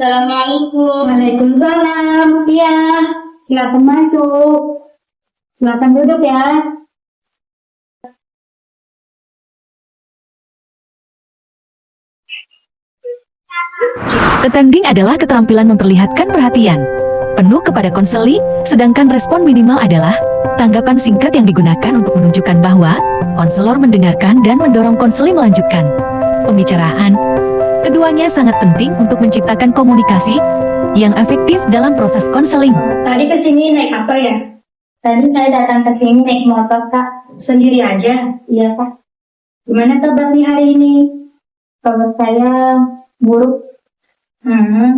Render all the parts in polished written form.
Assalamualaikum. Waalaikumsalam, iya. Silakan masuk. Silakan duduk ya. Attending adalah keterampilan memperlihatkan perhatian penuh kepada konseli, sedangkan respon minimal adalah tanggapan singkat yang digunakan untuk menunjukkan bahwa konselor mendengarkan dan mendorong konseli melanjutkan pembicaraan. Keduanya sangat penting untuk menciptakan komunikasi yang efektif dalam proses konseling. Tadi kesini naik apa ya? Tadi saya datang ke sini naik motor, Kak. Sendiri aja. Iya, Kak. Gimana kabarnya hari ini? Kabar saya buruk.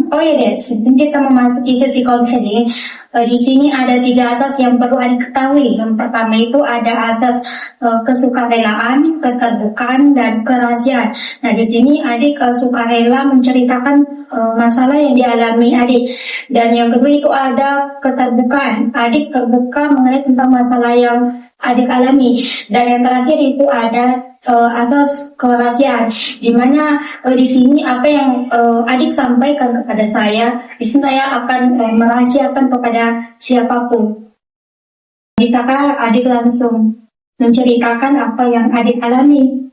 Oh iya deh, sebelum kita memasuki sesi konseling, di sini ada 3 asas yang perlu Adik ketahui. Yang pertama itu ada asas kesukarelaan, keterbukaan, dan kerahasiaan. Nah, di sini Adik sukarela menceritakan masalah yang dialami Adik. Dan yang kedua itu ada keterbukaan. Adik terbuka mengenai tentang masalah yang Adik alami. Dan yang terakhir itu ada asas kerahasiaan, di mana di sini apa yang Adik sampaikan kepada saya, di sini saya akan merahasiakan kepada siapapun. Bisakah Adik langsung menceritakan apa yang Adik alami?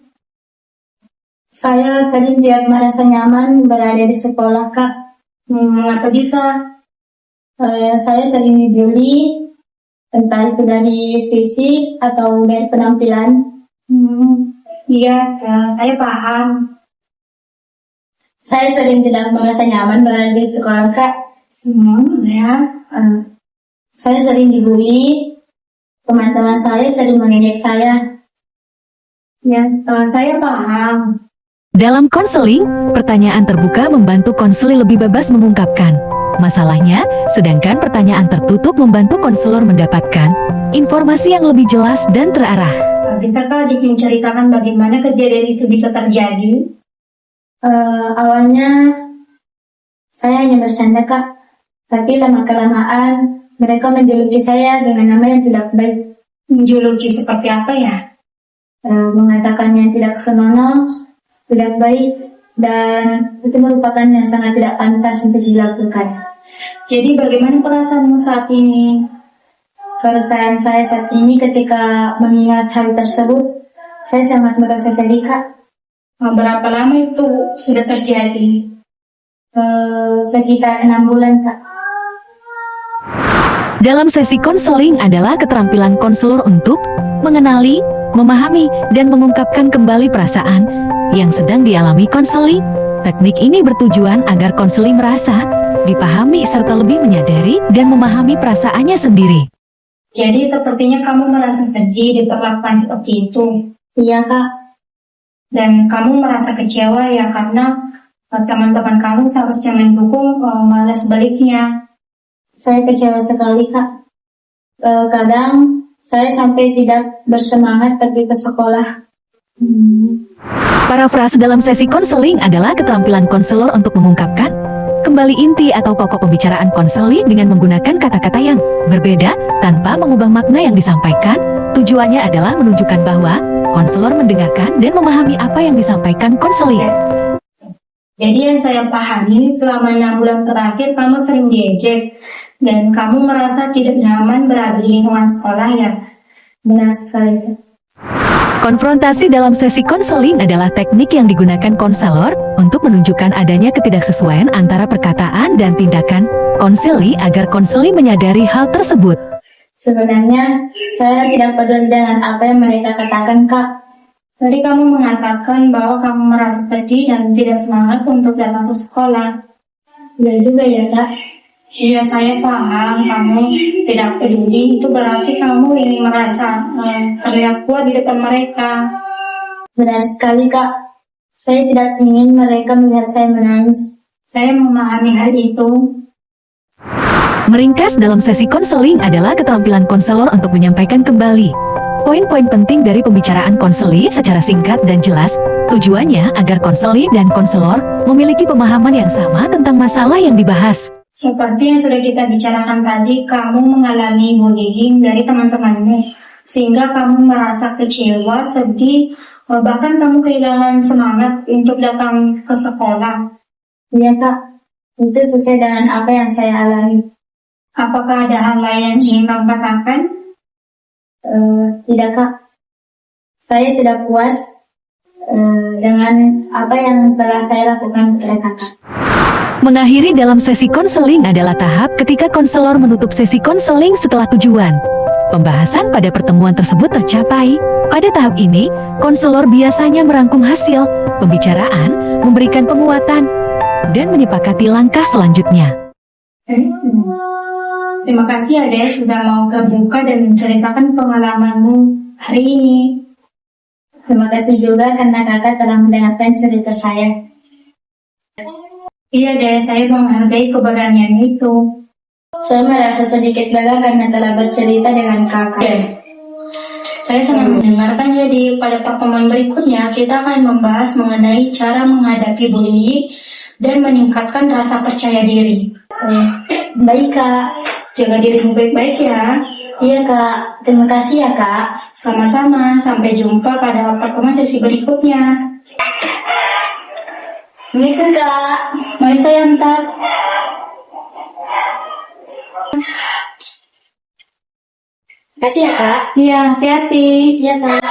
Saya sering tidak merasa nyaman berada di sekolah, Kak. Mengapa bisa? Saya sering dibully, entah itu dari fisik atau dari penampilan. Iya, saya paham. Saya sering tidak merasa nyaman berada di sekolah, Kak. Ya. Saya sering dibully, teman-teman saya sering mengejek saya. Ya, saya paham. Dalam konseling, pertanyaan terbuka membantu konseli lebih bebas mengungkapkan masalahnya, sedangkan pertanyaan tertutup membantu konselor mendapatkan informasi yang lebih jelas dan terarah. Bisakah Adik menceritakan bagaimana kejadian itu bisa terjadi? Awalnya saya hanya bercanda, Kak. Tapi lama-kelamaan mereka menjuluki saya dengan nama yang tidak baik. Menjuluki seperti apa ya? Mengatakan yang tidak senonoh, tidak baik, dan itu merupakan yang sangat tidak pantas untuk dilakukan. Jadi bagaimana perasaanmu saat ini? Perasaan saya saat ini ketika mengingat hal tersebut, saya sangat merasa sedih, Kak. Berapa lama itu sudah terjadi? Sekitar 6 bulan, Kak. Dalam sesi konseling adalah keterampilan konselor untuk mengenali, memahami, dan mengungkapkan kembali perasaan yang sedang dialami konseli. Teknik ini bertujuan agar konseli merasa dipahami serta lebih menyadari dan memahami perasaannya sendiri. Jadi sepertinya kamu merasa sedih diperlakukan seperti itu. Iya, Kak. Dan kamu merasa kecewa ya karena teman-teman kamu seharusnya mendukung, malah sebaliknya. Saya kecewa sekali, Kak. Kadang saya sampai tidak bersemangat pergi ke sekolah. Parafrase dalam sesi konseling adalah keterampilan konselor untuk mengungkapkan kembali inti atau pokok pembicaraan konseli dengan menggunakan kata-kata yang berbeda tanpa mengubah makna yang disampaikan. Tujuannya adalah menunjukkan bahwa konselor mendengarkan dan memahami apa yang disampaikan konseli. Jadi yang saya pahami, selama 6 bulan terakhir kamu sering diejek dan kamu merasa tidak nyaman berada di lingkungan sekolah ya? Benar sekali. Konfrontasi dalam sesi konseling adalah teknik yang digunakan konselor untuk menunjukkan adanya ketidaksesuaian antara perkataan dan tindakan konseli agar konseli menyadari hal tersebut. Sebenarnya saya tidak peduli dengan apa yang mereka katakan, Kak. Tadi kamu mengatakan bahwa kamu merasa sedih dan tidak semangat untuk datang ke sekolah. Iya juga ya, Kak. Iya, saya paham kamu tidak peduli, itu berarti kamu ingin merasa terlihat kuat di depan mereka. Benar sekali, Kak. Saya tidak ingin mereka melihat saya menangis. Saya memahami hal itu. Meringkas dalam sesi konseling adalah keterampilan konselor untuk menyampaikan kembali poin-poin penting dari pembicaraan konseli secara singkat dan jelas. Tujuannya agar konseli dan konselor memiliki pemahaman yang sama tentang masalah yang dibahas. Seperti yang sudah kita bicarakan tadi, kamu mengalami bullying dari teman-temanmu, sehingga kamu merasa kecewa, sedih, bahkan kamu kehilangan semangat untuk datang ke sekolah. Iya, Kak. Itu sesuai dengan apa yang saya alami. Apakah ada hal lain yang ingin kamu katakan? Tidak kak, saya sudah puas dengan apa yang telah saya lakukan kepada kakak. Mengakhiri dalam sesi konseling adalah tahap ketika konselor menutup sesi konseling setelah tujuan. Pembahasan pada pertemuan tersebut tercapai. Pada tahap ini, konselor biasanya merangkum hasil pembicaraan, memberikan penguatan, dan menyepakati langkah selanjutnya. Terima kasih Ade sudah mau terbuka dan menceritakan pengalamanmu hari ini. Terima kasih juga karena kakak telah mendengarkan cerita saya. Iya deh, saya menghargai keberanian itu. Saya merasa sedikit lega karena telah bercerita dengan kakak. Saya sangat mendengarkan. Jadi pada pertemuan berikutnya kita akan membahas mengenai cara menghadapi bullying dan meningkatkan rasa percaya diri. Baik kak. Jaga dirimu baik-baik ya. Iya kak, terima kasih ya kak. Sama-sama, sampai jumpa pada pertemuan sesi berikutnya. Assalamualaikum kak. Mari saya antar. Kasih ya kak. Iya, hati-hati. Iya kak.